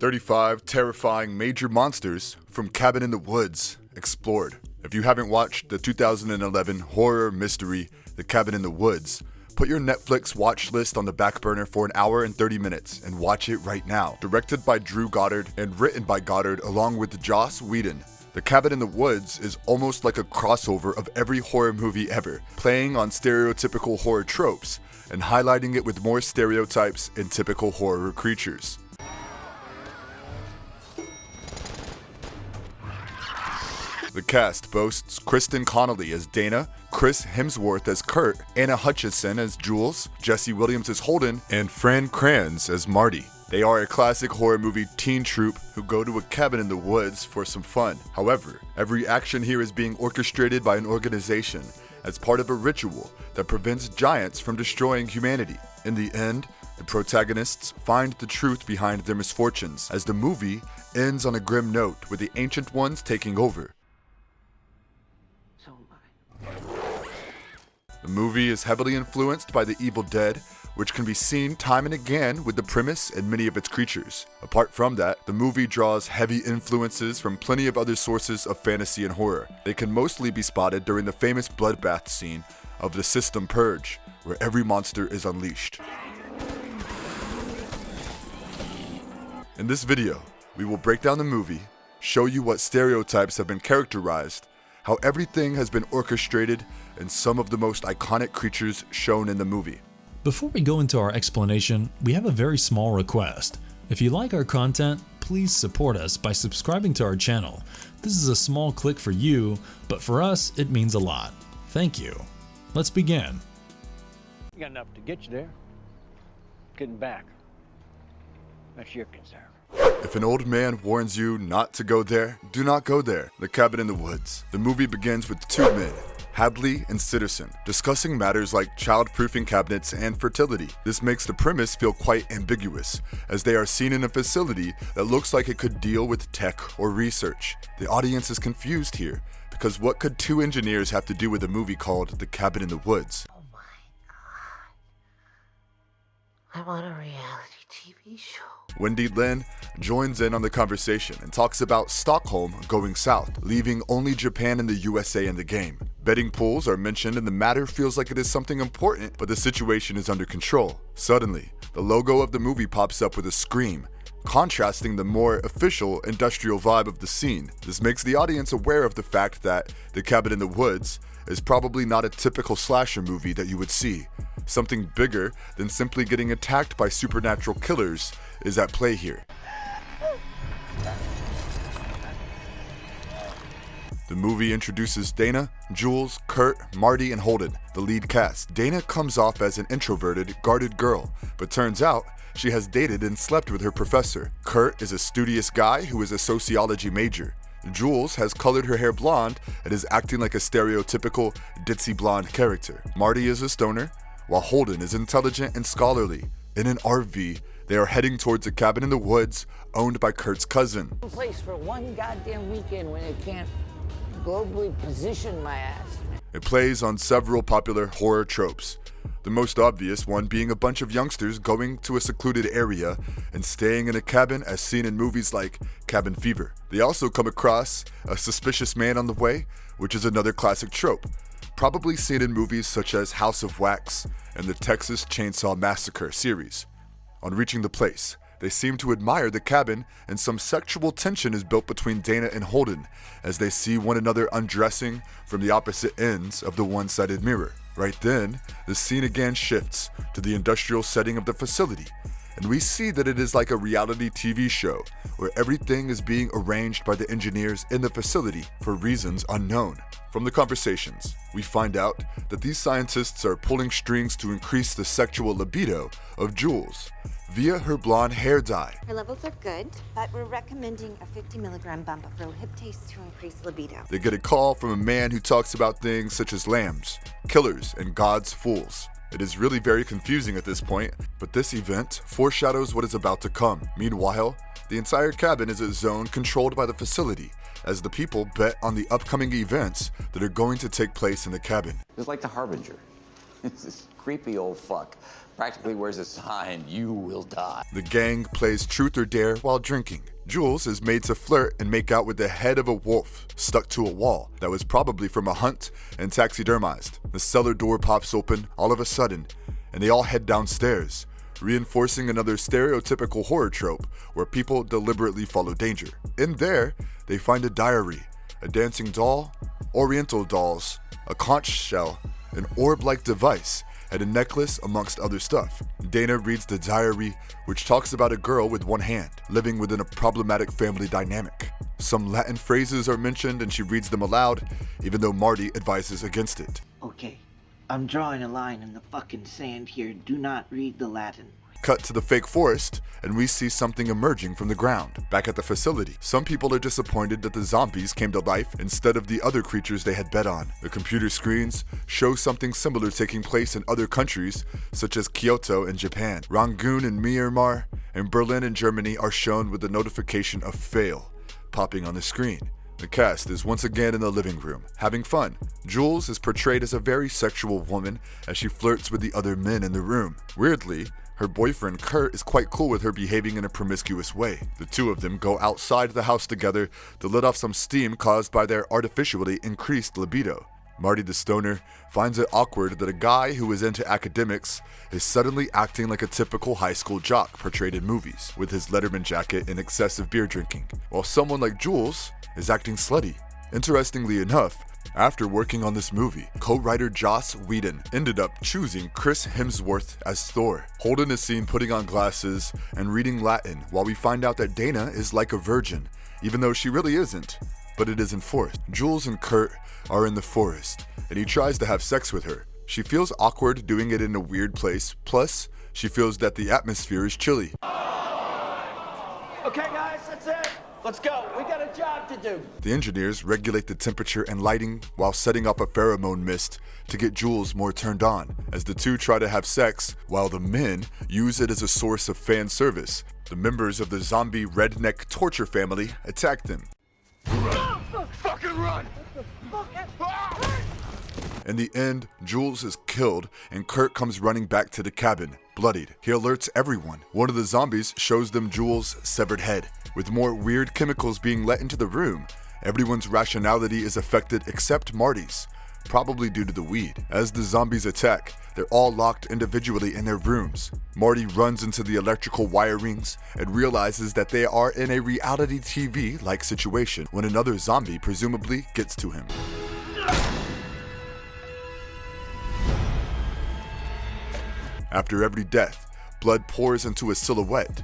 35 terrifying major monsters from Cabin in the Woods explored. If you haven't watched the 2011 horror mystery The Cabin in the Woods, put your Netflix watch list on the back burner for an hour and 30 minutes and watch it right now. Directed by Drew Goddard and written by Goddard along with Joss Whedon, The Cabin in the Woods is almost like a crossover of every horror movie ever, playing on stereotypical horror tropes and highlighting it with more stereotypes and typical horror creatures. The cast boasts Kristen Connolly as Dana, Chris Hemsworth as Curt, Anna Hutchison as Jules, Jesse Williams as Holden, and Fran Kranz as Marty. They are a classic horror movie teen troupe who go to a cabin in the woods for some fun. However, every action here is being orchestrated by an organization as part of a ritual that prevents giants from destroying humanity. In the end, the protagonists find the truth behind their misfortunes as the movie ends on a grim note with the Ancient Ones taking over. The movie is heavily influenced by The Evil Dead, which can be seen time and again with the premise and many of its creatures. Apart from that, the movie draws heavy influences from plenty of other sources of fantasy and horror. They can mostly be spotted during the famous bloodbath scene of the System Purge, where every monster is unleashed. In this video, we will break down the movie, show you what stereotypes have been characterized, how everything has been orchestrated, and some of the most iconic creatures shown in the movie. Before we go into our explanation, we have a very small request. If you like our content, please support us by subscribing to our channel. This is a small click for you, but for us, it means a lot. Thank you. Let's begin. You got enough to get you there. Getting back. That's your concern. If an old man warns you not to go there, do not go there. The Cabin in the Woods. The movie begins with two men, Hadley and Citizen, discussing matters like child-proofing cabinets and fertility. This makes the premise feel quite ambiguous, as they are seen in a facility that looks like it could deal with tech or research. The audience is confused here, because what could two engineers have to do with a movie called The Cabin in the Woods? Oh my god. I want a reality TV show. Wendy Lin joins in on the conversation and talks about Stockholm going south, leaving only Japan and the USA in the game. Betting pools are mentioned and the matter feels like it is something important, but the situation is under control. Suddenly, the logo of the movie pops up with a scream, contrasting the more official industrial vibe of the scene. This makes the audience aware of the fact that The Cabin in the Woods is probably not a typical slasher movie that you would see. Something bigger than simply getting attacked by supernatural killers is at play here. The movie introduces Dana, Jules, Curt, Marty, and Holden, the lead cast. Dana comes off as an introverted, guarded girl, but turns out she has dated and slept with her professor. Curt is a studious guy who is a sociology major. Jules has colored her hair blonde and is acting like a stereotypical ditzy blonde character. Marty is a stoner, while Holden is intelligent and scholarly. In an RV, they are heading towards a cabin in the woods owned by Curt's cousin. Place for one goddamn weekend when it can't globally position my ass. It plays on several popular horror tropes, the most obvious one being a bunch of youngsters going to a secluded area and staying in a cabin as seen in movies like Cabin Fever. They also come across a suspicious man on the way, which is another classic trope, probably seen in movies such as House of Wax and the Texas Chainsaw Massacre series. On reaching the place, they seem to admire the cabin, and some sexual tension is built between Dana and Holden as they see one another undressing from the opposite ends of the one-sided mirror. Right then, the scene again shifts to the industrial setting of the facility, and we see that it is like a reality TV show where everything is being arranged by the engineers in the facility for reasons unknown. From the conversations, we find out that these scientists are pulling strings to increase the sexual libido of Jules via her blonde hair dye. Her levels are good, but we're recommending a 50 milligram bump of rohiptase to increase libido. They get a call from a man who talks about things such as lambs, killers, and God's fools. It is really very confusing at this point, but this event foreshadows what is about to come. Meanwhile, the entire cabin is a zone controlled by the facility, as the people bet on the upcoming events that are going to take place in the cabin. It's like the Harbinger. It's creepy old fuck. Practically wears a sign, "You will die." The gang plays truth or dare while drinking. Jules is made to flirt and make out with the head of a wolf stuck to a wall that was probably from a hunt and taxidermized. The cellar door pops open all of a sudden, and they all head downstairs, reinforcing another stereotypical horror trope where people deliberately follow danger. In there, they find a diary, a dancing doll, oriental dolls, a conch shell, an orb-like device, and a necklace amongst other stuff. Dana reads the diary, which talks about a girl with one hand, living within a problematic family dynamic. Some Latin phrases are mentioned and she reads them aloud, even though Marty advises against it. Okay, I'm drawing a line in the fucking sand here. Do not read the Latin. Cut to the fake forest, and we see something emerging from the ground. Back at the facility, some people are disappointed that the zombies came to life instead of the other creatures they had bet on. The computer screens show something similar taking place in other countries, such as Kyoto in Japan. Rangoon in Myanmar and Berlin in Germany are shown with the notification of fail popping on the screen. The cast is once again in the living room, having fun. Jules is portrayed as a very sexual woman as she flirts with the other men in the room. Weirdly, her boyfriend Curt is quite cool with her behaving in a promiscuous way. The two of them go outside the house together to let off some steam caused by their artificially increased libido. Marty the stoner finds it awkward that a guy who is into academics is suddenly acting like a typical high school jock portrayed in movies, with his Letterman jacket and excessive beer drinking, while someone like Jules is acting slutty. Interestingly enough, after working on this movie, co-writer Joss Whedon ended up choosing Chris Hemsworth as Thor. Holden is seen putting on glasses and reading Latin, while we find out that Dana is like a virgin, even though she really isn't, but it is enforced. Jules and Curt are in the forest, and he tries to have sex with her. She feels awkward doing it in a weird place, plus she feels that the atmosphere is chilly. Okay, guys, that's it. Let's go. We got a job to do. The engineers regulate the temperature and lighting while setting off a pheromone mist to get Jules more turned on, as the two try to have sex while the men use it as a source of fan service. The members of the zombie redneck torture family attack them. Run! Fucking run! In the end, Jules is killed and Curt comes running back to the cabin, bloodied. He alerts everyone. One of the zombies shows them Jules' severed head. With more weird chemicals being let into the room, everyone's rationality is affected except Marty's, probably due to the weed. As the zombies attack, they're all locked individually in their rooms. Marty runs into the electrical wirings and realizes that they are in a reality TV-like situation when another zombie presumably gets to him. After every death, blood pours into a silhouette,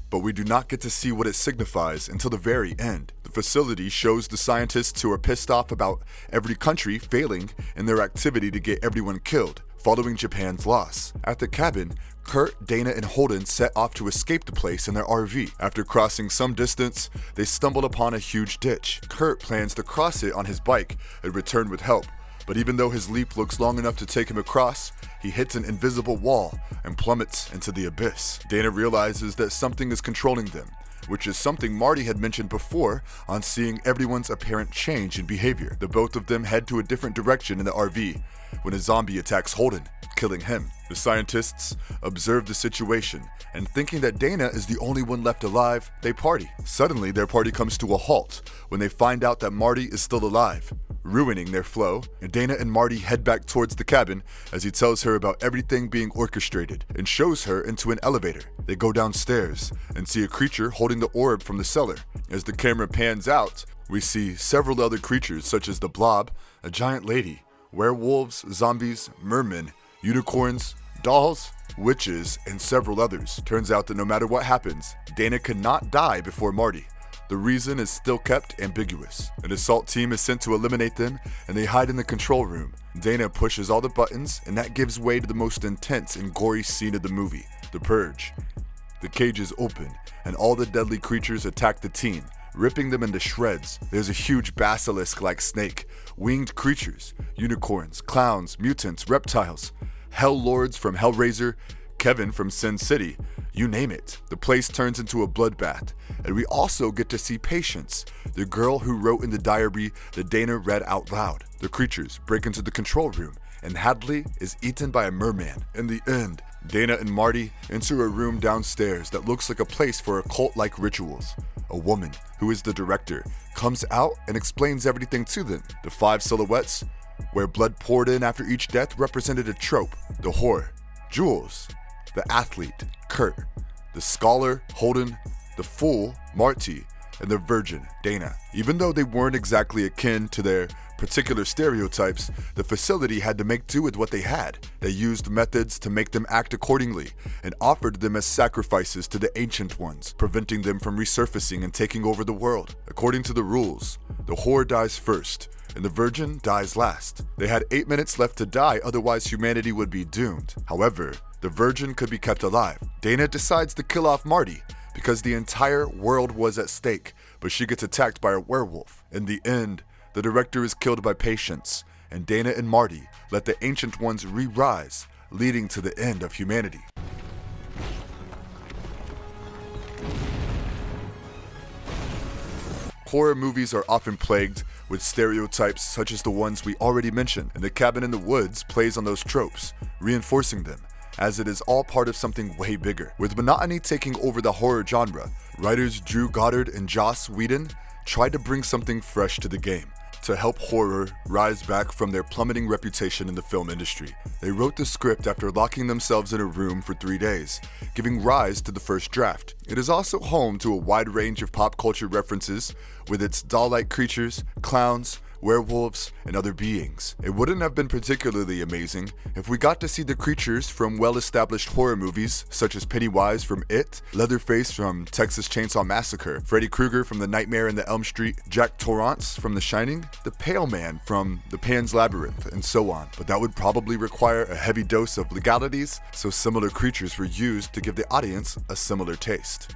but we do not get to see what it signifies until the very end. The facility shows the scientists who are pissed off about every country failing in their activity to get everyone killed, following Japan's loss. At the cabin, Curt, Dana, and Holden set off to escape the place in their RV. After crossing some distance, they stumbled upon a huge ditch. Curt plans to cross it on his bike and return with help, but even though his leap looks long enough to take him across, he hits an invisible wall and plummets into the abyss. Dana realizes that something is controlling them, which is something Marty had mentioned before on seeing everyone's apparent change in behavior. The both of them head to a different direction in the RV when a zombie attacks Holden, killing him. The scientists observe the situation, and thinking that Dana is the only one left alive, they party. Suddenly, their party comes to a halt when they find out that Marty is still alive, ruining their flow, and Dana and Marty head back towards the cabin as he tells her about everything being orchestrated and shows her into an elevator. They go downstairs and see a creature holding the orb from the cellar. As the camera pans out, we see several other creatures such as the Blob, a giant lady, werewolves, zombies, mermen, unicorns, dolls, witches, and several others. Turns out that no matter what happens, Dana cannot die before Marty. The reason is still kept ambiguous. An assault team is sent to eliminate them, and they hide in the control room. Dana pushes all the buttons, and that gives way to the most intense and gory scene of the movie, the purge. The cage is open, and all the deadly creatures attack the team, ripping them into shreds. There's a huge basilisk-like snake, winged creatures, unicorns, clowns, mutants, reptiles, hell lords from Hellraiser, Kevin from Sin City, you name it. The place turns into a bloodbath, and we also get to see Patience, the girl who wrote in the diary that Dana read out loud. The creatures break into the control room and Hadley is eaten by a merman. In the end, Dana and Marty enter a room downstairs that looks like a place for occult-like rituals. A woman, who is the director, comes out and explains everything to them. The 5 silhouettes, where blood poured in after each death, represented a trope: the whore, Jules; the athlete, Curt; the scholar, Holden; the fool, Marty; and the virgin, Dana. Even though they weren't exactly akin to their particular stereotypes, the facility had to make do with what they had. They used methods to make them act accordingly, and offered them as sacrifices to the Ancient Ones, preventing them from resurfacing and taking over the world. According to the rules, the whore dies first, and the virgin dies last. They had 8 minutes left to die, otherwise humanity would be doomed. However, the virgin could be kept alive. Dana decides to kill off Marty, because the entire world was at stake, but she gets attacked by a werewolf. In the end, the director is killed by patience, and Dana and Marty let the Ancient Ones re-rise, leading to the end of humanity. Horror movies are often plagued with stereotypes such as the ones we already mentioned, and The Cabin in the Woods plays on those tropes, reinforcing them, as it is all part of something way bigger. With monotony taking over the horror genre, writers Drew Goddard and Joss Whedon tried to bring something fresh to the game, to help horror rise back from their plummeting reputation in the film industry. They wrote the script after locking themselves in a room for 3 days, giving rise to the first draft. It is also home to a wide range of pop culture references, with its doll-like creatures, clowns, werewolves, and other beings. It wouldn't have been particularly amazing if we got to see the creatures from well-established horror movies such as Pennywise from It, Leatherface from Texas Chainsaw Massacre, Freddy Krueger from The Nightmare in the Elm Street, Jack Torrance from The Shining, the Pale Man from The Pan's Labyrinth, and so on. But that would probably require a heavy dose of legalities, so similar creatures were used to give the audience a similar taste.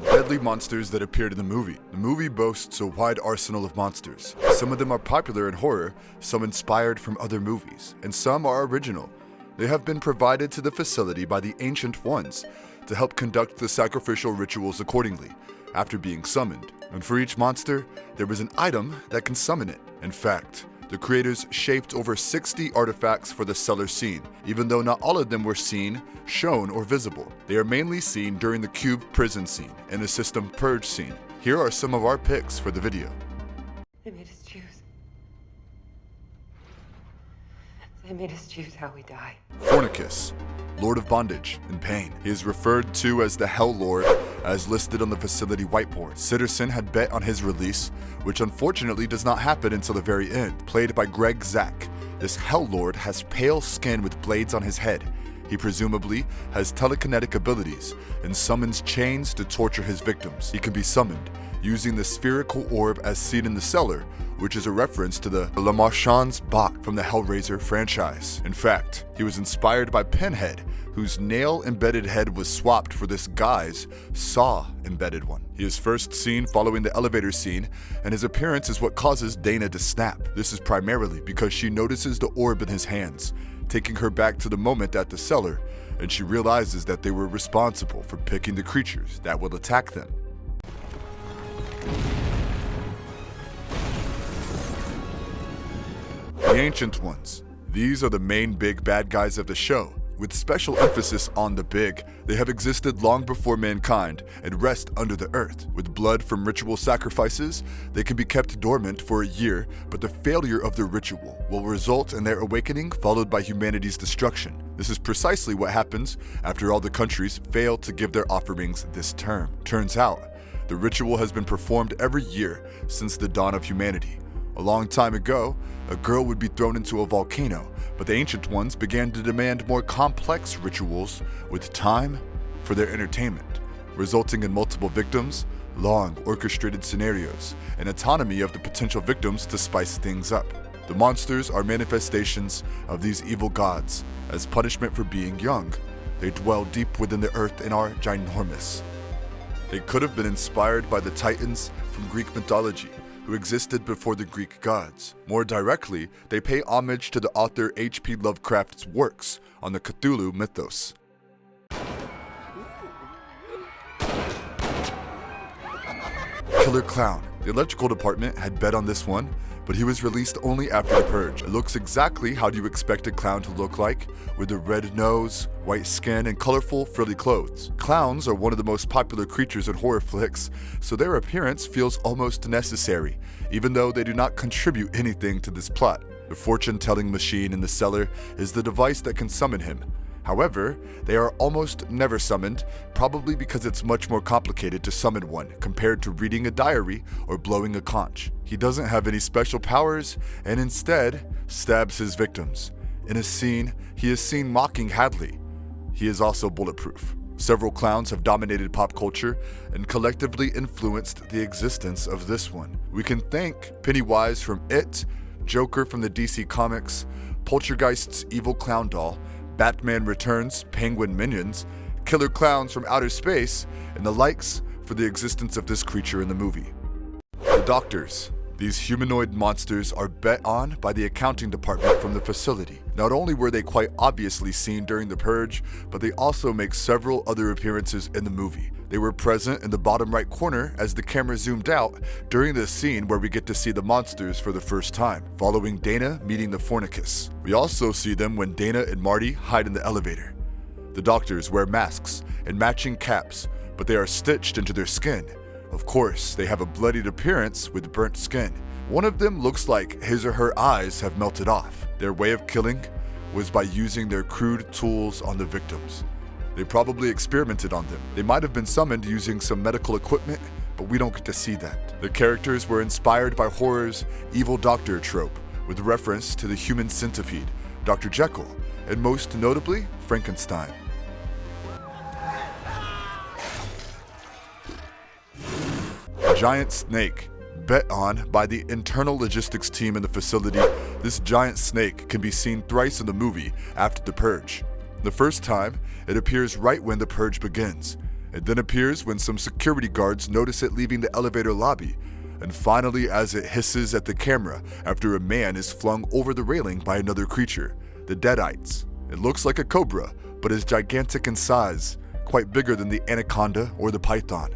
Deadly monsters that appeared in the movie. The movie boasts a wide arsenal of monsters. Some of them are popular in horror, some inspired from other movies, and some are original. They have been provided to the facility by the Ancient Ones to help conduct the sacrificial rituals accordingly, after being summoned. And for each monster, there was an item that can summon it. In fact, the creators shaped over 60 artifacts for the cellar scene, even though not all of them were seen, shown, or visible. They are mainly seen during the cube prison scene and the system purge scene. Here are some of our picks for the video. They made us choose. They made us choose how we die. Fornicus, Lord of Bondage and Pain. He is referred to as the Hell Lord, as listed on the facility whiteboard. Sitterson had bet on his release, which unfortunately does not happen until the very end. Played by Greg Zak, this Hell Lord has pale skin with blades on his head. He presumably has telekinetic abilities and summons chains to torture his victims. He can be summoned using the spherical orb as seen in the cellar, which is a reference to the Le Marchand's Bach from the Hellraiser franchise. In fact, he was inspired by Pinhead, whose nail-embedded head was swapped for this guy's saw-embedded one. He is first seen following the elevator scene, and his appearance is what causes Dana to snap. This is primarily because she notices the orb in his hands, taking her back to the moment at the cellar, and she realizes that they were responsible for picking the creatures that will attack them. The Ancient Ones. These are the main big bad guys of the show. With special emphasis on the big, they have existed long before mankind and rest under the earth. With blood from ritual sacrifices, they can be kept dormant for a year, but the failure of the ritual will result in their awakening, followed by humanity's destruction. This is precisely what happens after all the countries fail to give their offerings this term. Turns out, the ritual has been performed every year since the dawn of humanity. A long time ago, a girl would be thrown into a volcano, but the Ancient Ones began to demand more complex rituals with time for their entertainment, resulting in multiple victims, long orchestrated scenarios, and autonomy of the potential victims to spice things up. The monsters are manifestations of these evil gods. As punishment for being young, they dwell deep within the earth and are ginormous. They could have been inspired by the Titans from Greek mythology, who existed before the Greek gods. More directly, they pay homage to the author H.P. Lovecraft's works on the Cthulhu mythos. Killer Clown. The electrical department had bet on this one, but he was released only after the purge. It looks exactly how you expect a clown to look like, with a red nose, white skin, and colorful, frilly clothes. Clowns are one of the most popular creatures in horror flicks, so their appearance feels almost necessary, even though they do not contribute anything to this plot. The fortune-telling machine in the cellar is the device that can summon him. However, they are almost never summoned, probably because it's much more complicated to summon one compared to reading a diary or blowing a conch. He doesn't have any special powers and instead stabs his victims. In a scene, he is seen mocking Hadley. He is also bulletproof. Several clowns have dominated pop culture and collectively influenced the existence of this one. We can thank Pennywise from It, Joker from the DC Comics, Poltergeist's evil clown doll, Batman Returns, Penguin Minions, Killer Clowns from Outer Space, and the likes for the existence of this creature in the movie. The Doctors. These humanoid monsters are bet on by the accounting department from the facility. Not only were they quite obviously seen during the purge, but they also make several other appearances in the movie. They were present in the bottom right corner as the camera zoomed out during the scene where we get to see the monsters for the first time, following Dana meeting the Fornicus. We also see them when Dana and Marty hide in the elevator. The Doctors wear masks and matching caps, but they are stitched into their skin. Of course, they have a bloodied appearance with burnt skin. One of them looks like his or her eyes have melted off. Their way of killing was by using their crude tools on the victims. They probably experimented on them. They might have been summoned using some medical equipment, but we don't get to see that. The characters were inspired by horror's evil doctor trope, with reference to the human centipede, Dr. Jekyll, and most notably, Frankenstein. Giant snake. Bet on by the internal logistics team in the facility, this giant snake can be seen thrice in the movie after the purge. The first time, it appears right when the purge begins. It then appears when some security guards notice it leaving the elevator lobby, and finally as it hisses at the camera after a man is flung over the railing by another creature, the Deadites. It looks like a cobra, but is gigantic in size, quite bigger than the anaconda or the python.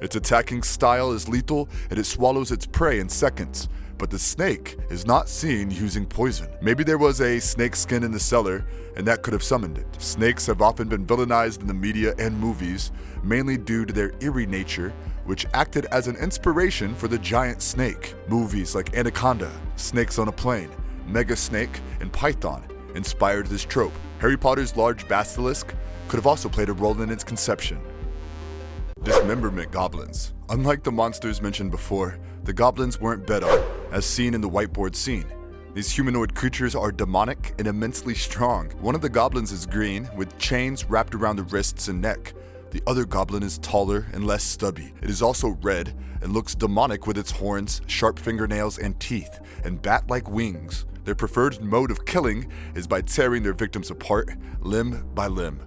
Its attacking style is lethal and it swallows its prey in seconds, but the snake is not seen using poison. Maybe there was a snake skin in the cellar and that could have summoned it. Snakes have often been villainized in the media and movies, mainly due to their eerie nature, which acted as an inspiration for the giant snake. Movies like Anaconda, Snakes on a Plane, Mega Snake, and Python inspired this trope. Harry Potter's large basilisk could have also played a role in its conception. Dismemberment Goblins. Unlike the monsters mentioned before, the goblins weren't bet on, as seen in the whiteboard scene. These humanoid creatures are demonic and immensely strong. One of the goblins is green, with chains wrapped around the wrists and neck. The other goblin is taller and less stubby. It is also red and looks demonic with its horns, sharp fingernails, and teeth, and bat-like wings. Their preferred mode of killing is by tearing their victims apart, limb by limb.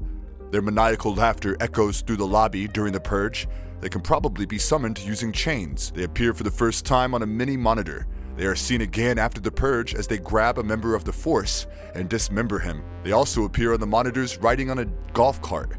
Their maniacal laughter echoes through the lobby during the purge. They can probably be summoned using chains. They appear for the first time on a mini monitor. They are seen again after the purge as they grab a member of the force and dismember him. They also appear on the monitors riding on a golf cart.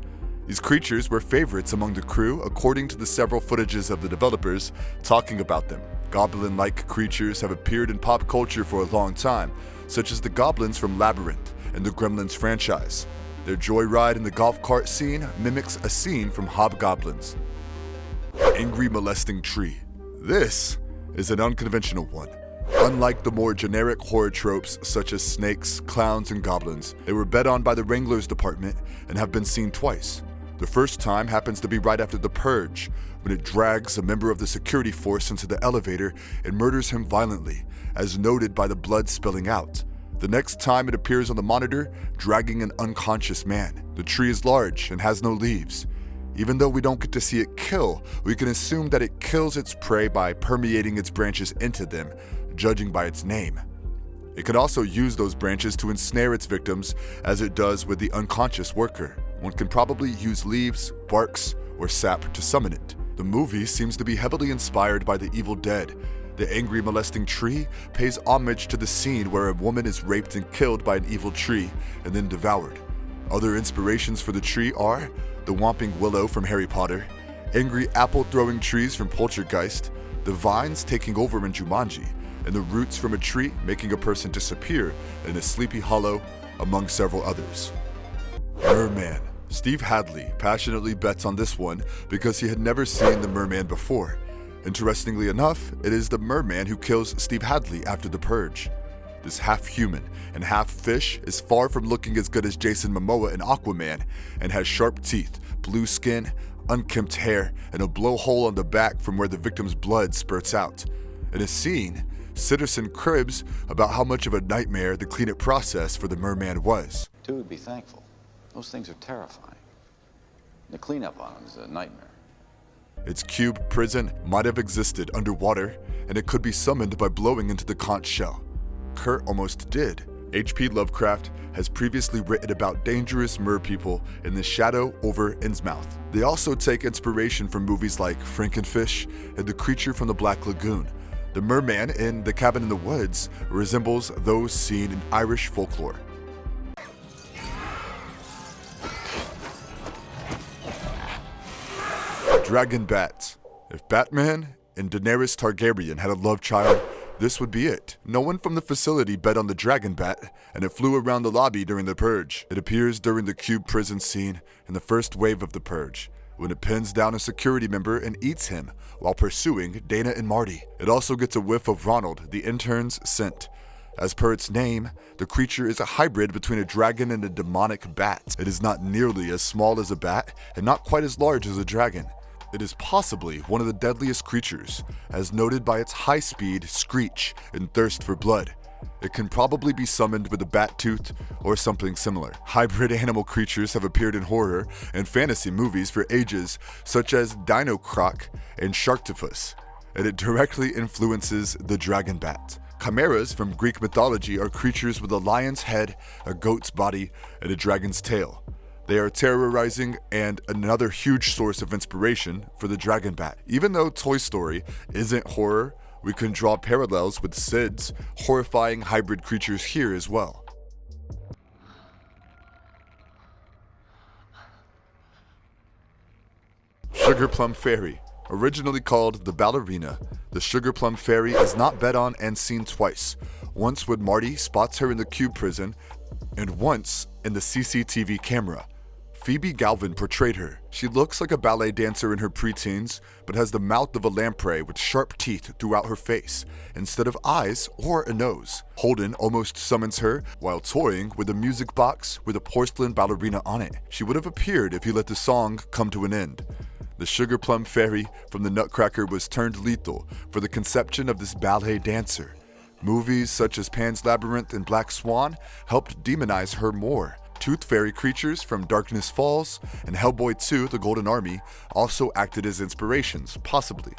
These creatures were favorites among the crew according to the several footages of the developers talking about them. Goblin-like creatures have appeared in pop culture for a long time, such as the goblins from Labyrinth and the Gremlins franchise. Their joyride in the golf cart scene mimics a scene from Hobgoblins. Angry Molesting Tree. This is an unconventional one. Unlike the more generic horror tropes such as snakes, clowns, and goblins, they were bet on by the Wranglers department and have been seen twice. The first time happens to be right after the purge, when it drags a member of the security force into the elevator and murders him violently, as noted by the blood spilling out. The next time it appears on the monitor, dragging an unconscious man. The tree is large and has no leaves. Even though we don't get to see it kill, we can assume that it kills its prey by permeating its branches into them, judging by its name. It can also use those branches to ensnare its victims, as it does with the unconscious worker. One can probably use leaves, barks, or sap to summon it. The movie seems to be heavily inspired by The Evil Dead. The angry molesting tree pays homage to the scene where a woman is raped and killed by an evil tree and then devoured. Other inspirations for the tree are the Whomping Willow from Harry Potter, angry apple-throwing trees from Poltergeist, the vines taking over in Jumanji, and the roots from a tree making a person disappear in a Sleepy Hollow, among several others. Merman. Steve Hadley passionately bets on this one because he had never seen the Merman before. Interestingly enough, it is the Merman who kills Steve Hadley after the purge. This half-human and half-fish is far from looking as good as Jason Momoa in Aquaman and has sharp teeth, blue skin, unkempt hair, and a blowhole on the back from where the victim's blood spurts out. In a scene, Citizen cribs about how much of a nightmare the cleanup process for the Merman was. Dude, be thankful. Those things are terrifying. The cleanup on them is a nightmare. Its cube prison might have existed underwater, and it could be summoned by blowing into the conch shell. Curt almost did. H.P. Lovecraft has previously written about dangerous merpeople in The Shadow over Innsmouth. They also take inspiration from movies like Frankenfish and The Creature from the Black Lagoon. The Merman in The Cabin in the Woods resembles those seen in Irish folklore. Dragonbat. If Batman and Daenerys Targaryen had a love child, this would be it. No one from the facility bet on the Dragonbat, and it flew around the lobby during the purge. It appears during the cube prison scene in the first wave of the purge, when it pins down a security member and eats him while pursuing Dana and Marty. It also gets a whiff of Ronald, the intern's scent. As per its name, the creature is a hybrid between a dragon and a demonic bat. It is not nearly as small as a bat and not quite as large as a dragon. It is possibly one of the deadliest creatures, as noted by its high-speed screech and thirst for blood. It can probably be summoned with a bat tooth or something similar. Hybrid animal creatures have appeared in horror and fantasy movies for ages, such as Dino Croc and Sharktopus, and it directly influences the Dragonbat. Chimeras from Greek mythology are creatures with a lion's head, a goat's body, and a dragon's tail. They are terrorizing and another huge source of inspiration for the Dragonbat. Even though Toy Story isn't horror, we can draw parallels with Sid's horrifying hybrid creatures here as well. Sugarplum Fairy. Originally called the Ballerina, the Sugarplum Fairy is not bet on and seen twice. Once when Marty spots her in the cube prison, and once in the CCTV camera. Phoebe Galvin portrayed her. She looks like a ballet dancer in her preteens, but has the mouth of a lamprey with sharp teeth throughout her face, instead of eyes or a nose. Holden almost summons her while toying with a music box with a porcelain ballerina on it. She would have appeared if he let the song come to an end. The Sugarplum Fairy from the Nutcracker was turned lethal for the conception of this ballet dancer. Movies such as Pan's Labyrinth and Black Swan helped demonize her more. Tooth Fairy creatures from Darkness Falls and Hellboy 2: The Golden Army also acted as inspirations, possibly.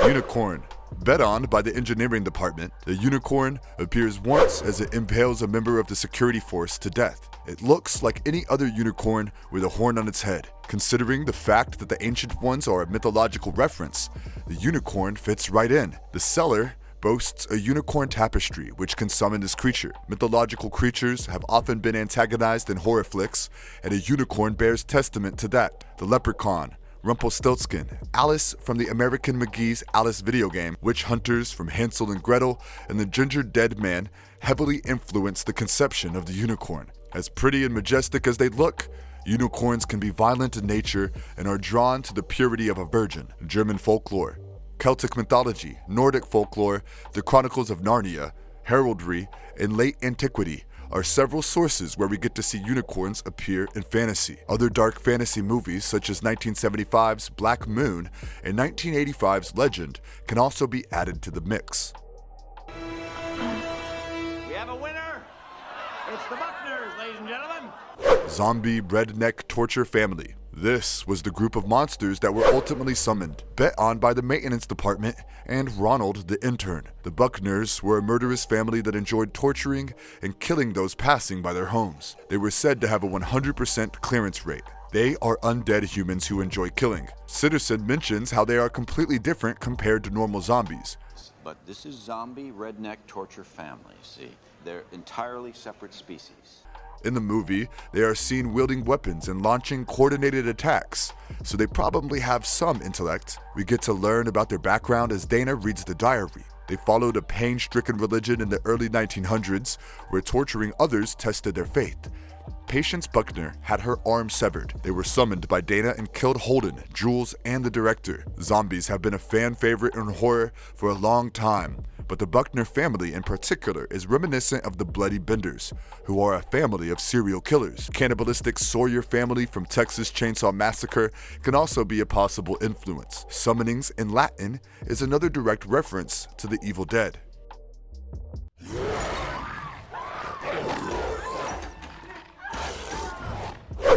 Unicorn. Bet on by the engineering department, the unicorn appears once as it impales a member of the security force to death. It looks like any other unicorn with a horn on its head. Considering the fact that the ancient ones are a mythological reference, the unicorn fits right in. The cellar boasts a unicorn tapestry which can summon this creature. Mythological creatures have often been antagonized in horror flicks, and a unicorn bears testament to that. The leprechaun, Rumpelstiltskin, Alice from the American McGee's Alice video game, witch hunters from Hansel and Gretel, and the ginger dead man heavily influenced the conception of the unicorn. As pretty and majestic as they look, unicorns can be violent in nature and are drawn to the purity of a virgin. German folklore, Celtic mythology, Nordic folklore, the Chronicles of Narnia, heraldry, and late antiquity are several sources where we get to see unicorns appear in fantasy. Other dark fantasy movies such as 1975's Black Moon and 1985's Legend can also be added to the mix. We have a winner! It's the Buckners, ladies and gentlemen! Zombie Redneck Torture Family. This was the group of monsters that were ultimately summoned, bet on by the maintenance department and Ronald the intern. The Buckners were a murderous family that enjoyed torturing and killing those passing by their homes. They were said to have a 100% clearance rate. They are undead humans who enjoy killing. Citizen mentions how they are completely different compared to normal zombies. But this is zombie redneck torture family, see? They're entirely separate species. In the movie, they are seen wielding weapons and launching coordinated attacks, so they probably have some intellect. We get to learn about their background as Dana reads the diary. They followed a pain-stricken religion in the early 1900s where torturing others tested their faith. Patience Buckner had her arm severed. They were summoned by Dana and killed Holden, Jules, and the director. Zombies have been a fan favorite in horror for a long time, but the Buckner family in particular is reminiscent of the Bloody Benders, who are a family of serial killers. Cannibalistic Sawyer family from Texas Chainsaw Massacre can also be a possible influence. Summonings in Latin is another direct reference to the Evil Dead.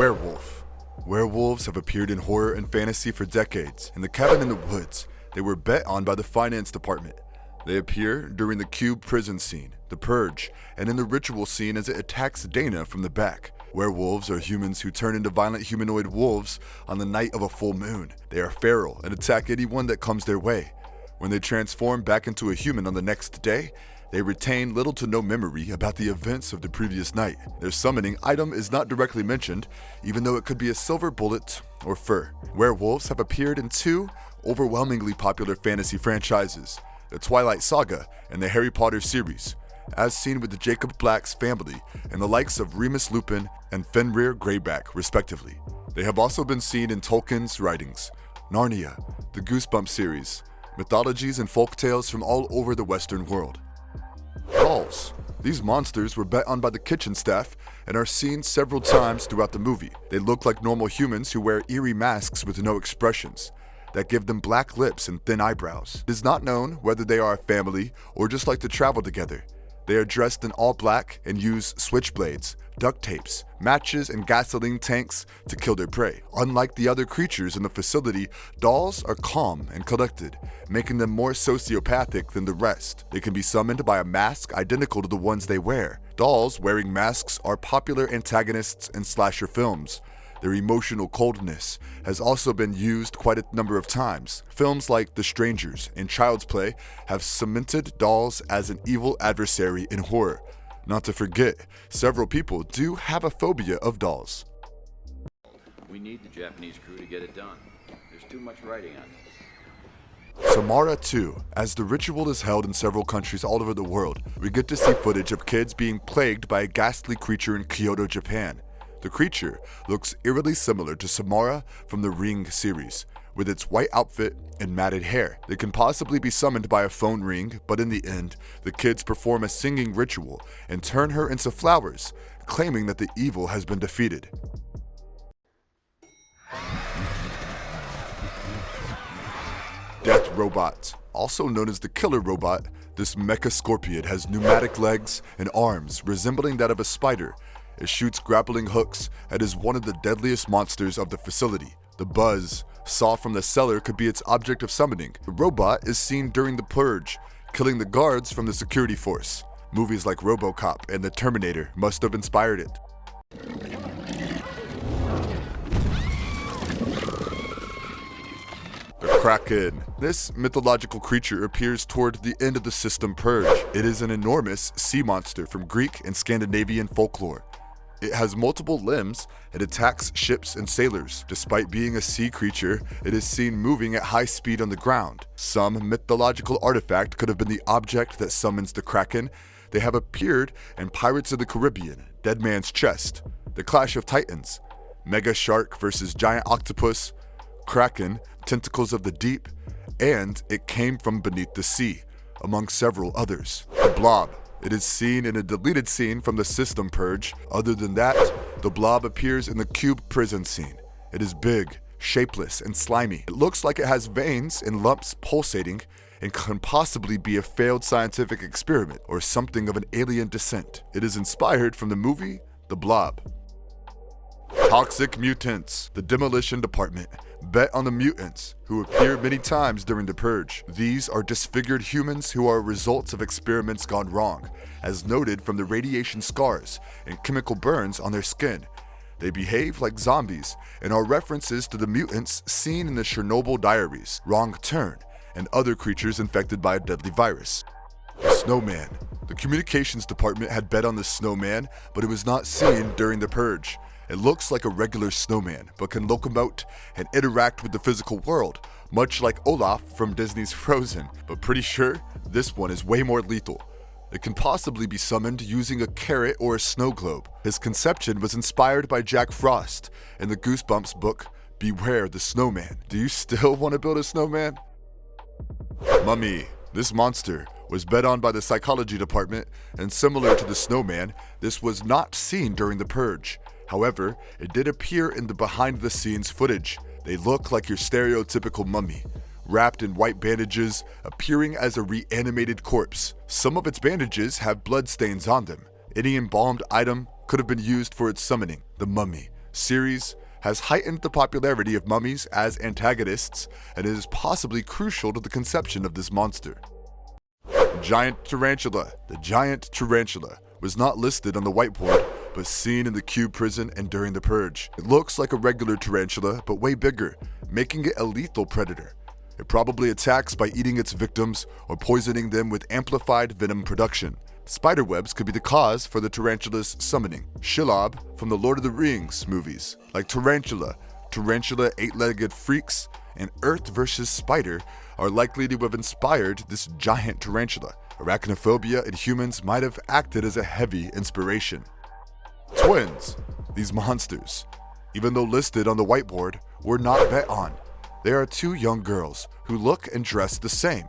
Werewolf. Werewolves have appeared in horror and fantasy for decades. In The Cabin in the Woods, they were bet on by the finance department. They appear during the Cube prison scene, The Purge, and in the ritual scene as it attacks Dana from the back. Werewolves are humans who turn into violent humanoid wolves on the night of a full moon. They are feral and attack anyone that comes their way. When they transform back into a human on the next day, they retain little to no memory about the events of the previous night. Their summoning item is not directly mentioned, even though it could be a silver bullet or fur. Werewolves have appeared in two overwhelmingly popular fantasy franchises, the Twilight Saga and the Harry Potter series, as seen with the Jacob Black's family and the likes of Remus Lupin and Fenrir Greyback, respectively. They have also been seen in Tolkien's writings, Narnia, the Goosebumps series, mythologies and folktales from all over the Western world. Dolls. These monsters were bet on by the kitchen staff and are seen several times throughout the movie. They look like normal humans who wear eerie masks with no expressions that give them black lips and thin eyebrows. It is not known whether they are a family or just like to travel together. They are dressed in all black and use switchblades, duct tapes, matches, and gasoline tanks to kill their prey. Unlike the other creatures in the facility, dolls are calm and collected, making them more sociopathic than the rest. They can be summoned by a mask identical to the ones they wear. Dolls wearing masks are popular antagonists in slasher films. Their emotional coldness has also been used quite a number of times. Films like The Strangers and Child's Play have cemented dolls as an evil adversary in horror. Not to forget, several people do have a phobia of dolls. We need the Japanese crew to get it done. There's too much writing on this. Samara II. As the ritual is held in several countries all over the world, we get to see footage of kids being plagued by a ghastly creature in Kyoto, Japan. The creature looks eerily similar to Samara from the Ring series, with its white outfit and matted hair. They can possibly be summoned by a phone ring, but in the end, the kids perform a singing ritual and turn her into flowers, claiming that the evil has been defeated. Death Robot. Also known as the Killer Robot, this mecha scorpion has pneumatic legs and arms resembling that of a spider. It shoots grappling hooks and is one of the deadliest monsters of the facility. The buzz saw from the cellar could be its object of summoning. The robot is seen during the Purge, killing the guards from the security force. Movies like RoboCop and The Terminator must have inspired it. The Kraken. This mythological creature appears toward the end of the system Purge. It is an enormous sea monster from Greek and Scandinavian folklore. It has multiple limbs and attacks ships and sailors. Despite being a sea creature, it is seen moving at high speed on the ground. Some mythological artifact could have been the object that summons the Kraken. They have appeared in Pirates of the Caribbean, Dead Man's Chest, The Clash of Titans, Mega Shark vs. Giant Octopus, Kraken, Tentacles of the Deep, and It Came from Beneath the Sea, among several others. The Blob. It is seen in a deleted scene from the System Purge. Other than that, the Blob appears in the Cube prison scene. It is big, shapeless, and slimy. It looks like it has veins and lumps pulsating and can possibly be a failed scientific experiment or something of an alien descent. It is inspired from the movie The Blob. Toxic Mutants. The Demolition Department bet on the mutants, who appear many times during the Purge. These are disfigured humans who are results of experiments gone wrong, as noted from the radiation scars and chemical burns on their skin. They behave like zombies and are references to the mutants seen in the Chernobyl diaries, Wrong Turn, and other creatures infected by a deadly virus. The Snowman. The communications department had bet on the snowman, but it was not seen during the purge. It looks like a regular snowman, but can locomote and interact with the physical world, much like Olaf from Disney's Frozen, but pretty sure this one is way more lethal. It can possibly be summoned using a carrot or a snow globe. His conception was inspired by Jack Frost in the Goosebumps book, Beware the Snowman. Do you still want to build a snowman? Mummy. This monster was bet on by the psychology department, and similar to the snowman, this was not seen during the purge. However, it did appear in the behind-the-scenes footage. They look like your stereotypical mummy, wrapped in white bandages, appearing as a reanimated corpse. Some of its bandages have bloodstains on them. Any embalmed item could have been used for its summoning. The Mummy series has heightened the popularity of mummies as antagonists, and it is possibly crucial to the conception of this monster. Giant Tarantula. The giant tarantula was not listed on the whiteboard, but seen in the Cube prison and during the purge. It looks like a regular tarantula, but way bigger, making it a lethal predator. It probably attacks by eating its victims or poisoning them with amplified venom production. Spiderwebs could be the cause for the tarantula's summoning. Shelob from the Lord of the Rings movies, like Tarantula, eight-legged freaks, and Earth vs. Spider are likely to have inspired this giant tarantula. Arachnophobia in humans might have acted as a heavy inspiration. Twins. These monsters, even though listed on the whiteboard, were not bet on. They are two young girls who look and dress the same.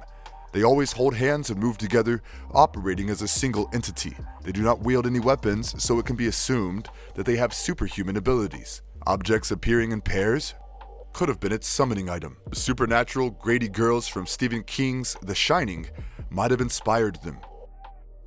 They always hold hands and move together, operating as a single entity. They do not wield any weapons, so it can be assumed that they have superhuman abilities. Objects appearing in pairs could have been its summoning item. The supernatural Grady girls from Stephen King's The Shining might have inspired them.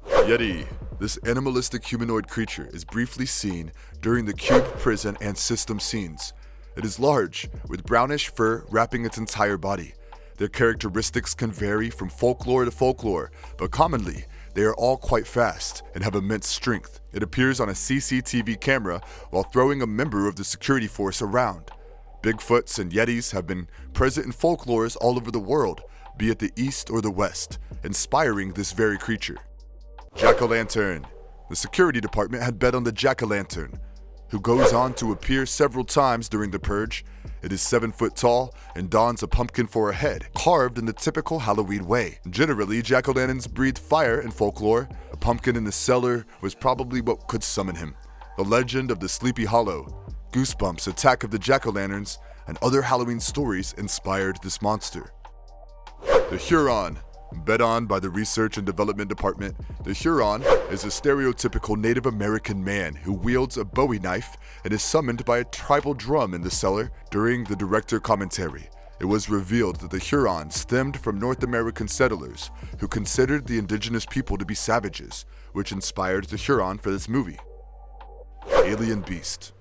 Yeti. This animalistic humanoid creature is briefly seen during the Cube prison and system scenes. It is large, with brownish fur wrapping its entire body. Their characteristics can vary from folklore to folklore, but commonly, they are all quite fast and have immense strength. It appears on a CCTV camera while throwing a member of the security force around. Bigfoots and Yetis have been present in folklores all over the world, be it the East or the West, inspiring this very creature. Jack-o'-lantern. The security department had bet on the jack-o'-lantern, who goes on to appear several times during the purge. It is 7 foot tall and dons a pumpkin for a head, carved in the typical Halloween way. Generally, jack-o'-lanterns breathe fire in folklore. A pumpkin in the cellar was probably what could summon him. The legend of the Sleepy Hollow, Goosebumps, Attack of the Jack-o'-lanterns, and other Halloween stories inspired this monster. The Huron. Bet on by the Research and Development Department, the Huron is a stereotypical Native American man who wields a Bowie knife and is summoned by a tribal drum in the cellar. During the director commentary, it was revealed that the Huron stemmed from North American settlers who considered the indigenous people to be savages, which inspired the Huron for this movie. Alien Beast.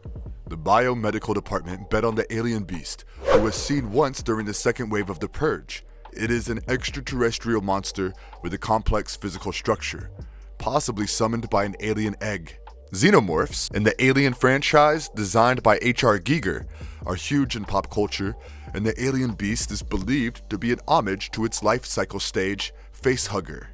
The biomedical department bet on the alien beast, who was seen once during the second wave of the purge. It is an extraterrestrial monster with a complex physical structure, possibly summoned by an alien egg. Xenomorphs in the Alien franchise, designed by H.R. Giger, are huge in pop culture, and the alien beast is believed to be an homage to its life cycle stage, Facehugger.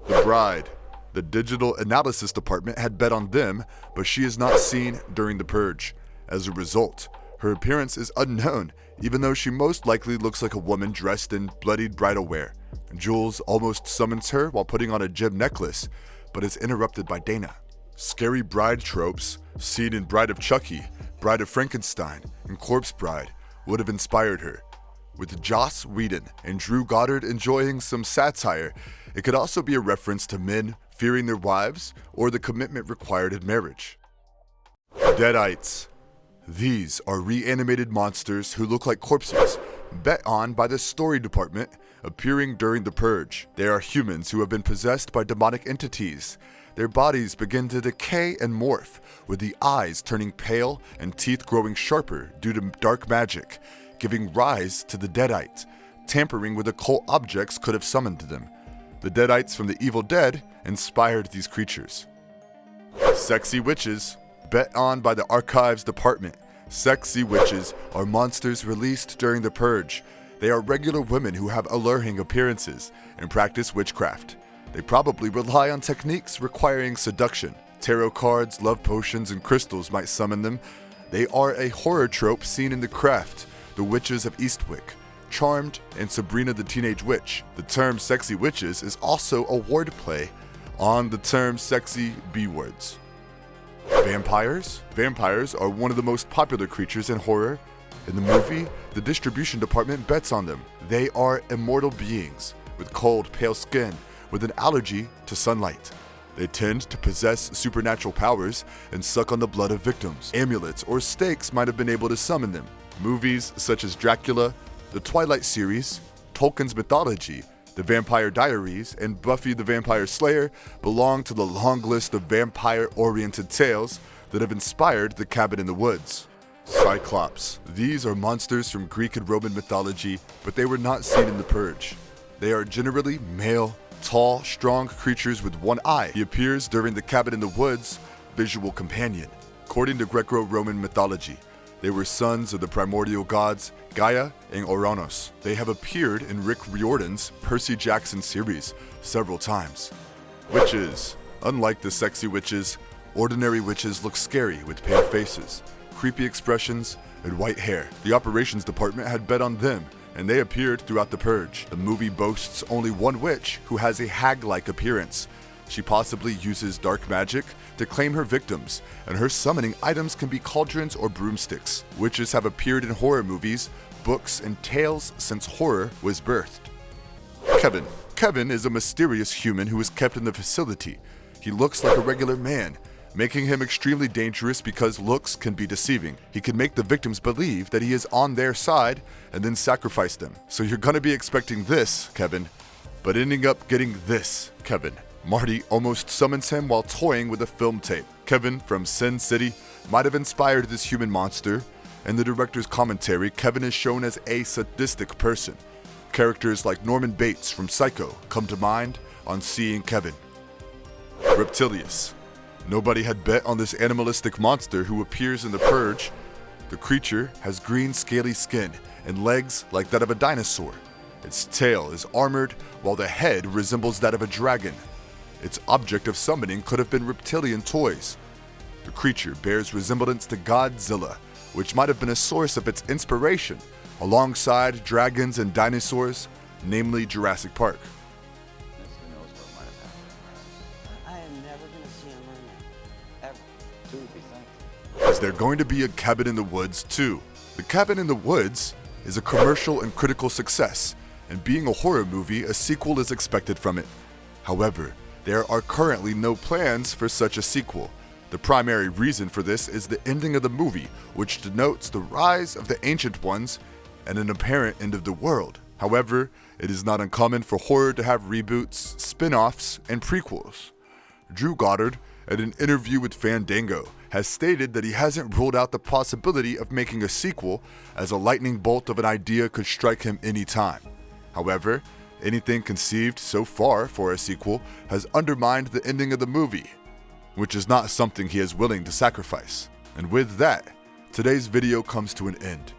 The Bride. The digital analysis department had bet on them, but she is not seen during the purge. As a result, her appearance is unknown, even though she most likely looks like a woman dressed in bloodied bridal wear. Jules almost summons her while putting on a gem necklace, but is interrupted by Dana. Scary bride tropes, seen in Bride of Chucky, Bride of Frankenstein, and Corpse Bride, would have inspired her. With Joss Whedon and Drew Goddard enjoying some satire, it could also be a reference to men fearing their wives or the commitment required in marriage. Deadites. These are reanimated monsters who look like corpses, bet on by the story department, appearing during the purge. They are humans who have been possessed by demonic entities. Their bodies begin to decay and morph, with the eyes turning pale and teeth growing sharper due to dark magic, giving rise to the Deadite. Tampering with occult objects could have summoned them. The Deadites from the Evil Dead inspired these creatures. Sexy witches. Bet on by the Archives Department. Sexy witches are monsters released during the purge. They are regular women who have alluring appearances and practice witchcraft. They probably rely on techniques requiring seduction. Tarot cards, love potions, and crystals might summon them. They are a horror trope seen in The Craft, The Witches of Eastwick, Charmed, and Sabrina the Teenage Witch. The term sexy witches is also a wordplay on the term sexy B-words. Vampires? Vampires are one of the most popular creatures in horror. In the movie, the distribution department bets on them. They are immortal beings with cold, pale skin with an allergy to sunlight. They tend to possess supernatural powers and suck on the blood of victims. Amulets or stakes might have been able to summon them. Movies such as Dracula, the Twilight series, Tolkien's mythology, The Vampire Diaries, and Buffy the Vampire Slayer belong to the long list of vampire-oriented tales that have inspired The Cabin in the Woods. Cyclops. These are monsters from Greek and Roman mythology, but they were not seen in The Purge. They are generally male, tall, strong creatures with one eye. He appears during The Cabin in the Woods' visual companion. According to Greco-Roman mythology, they were sons of the primordial gods Gaia and Ouranos. They have appeared in Rick Riordan's Percy Jackson series several times. Witches. Unlike the sexy witches, ordinary witches look scary with pale faces, creepy expressions, and white hair. The operations department had bet on them, and they appeared throughout The Purge. The movie boasts only one witch who has a hag-like appearance. She possibly uses dark magic to claim her victims, and her summoning items can be cauldrons or broomsticks. Witches have appeared in horror movies, books, and tales since horror was birthed. Kevin. Kevin is a mysterious human who is kept in the facility. He looks like a regular man, making him extremely dangerous because looks can be deceiving. He can make the victims believe that he is on their side and then sacrifice them. So you're gonna be expecting this, Kevin, but ending up getting this, Kevin. Marty almost summons him while toying with a film tape. Kevin from Sin City might have inspired this human monster. In the director's commentary, Kevin is shown as a sadistic person. Characters like Norman Bates from Psycho come to mind on seeing Kevin. Reptilius. Nobody had bet on this animalistic monster who appears in The Purge. The creature has green scaly skin and legs like that of a dinosaur. Its tail is armored while the head resembles that of a dragon. Its object of summoning could have been reptilian toys. The creature bears resemblance to Godzilla, which might have been a source of its inspiration, alongside dragons and dinosaurs, namely Jurassic Park. Who knows what might have happened. I am never gonna see a merman. Ever. Who would be thankful? Is there going to be a Cabin in the Woods 2? The Cabin in the Woods is a commercial and critical success, and being a horror movie, a sequel is expected from it. However, there are currently no plans for such a sequel. The primary reason for this is the ending of the movie, which denotes the rise of the Ancient Ones and an apparent end of the world. However, it is not uncommon for horror to have reboots, spin-offs, and prequels. Drew Goddard, in an interview with Fandango, has stated that he hasn't ruled out the possibility of making a sequel, as a lightning bolt of an idea could strike him any time. However, anything conceived so far for a sequel has undermined the ending of the movie, which is not something he is willing to sacrifice. And with that, today's video comes to an end.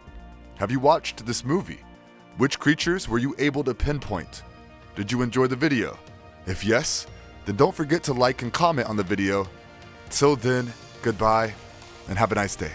Have you watched this movie? Which creatures were you able to pinpoint? Did you enjoy the video? If yes, then don't forget to like and comment on the video. Till then, goodbye, and have a nice day.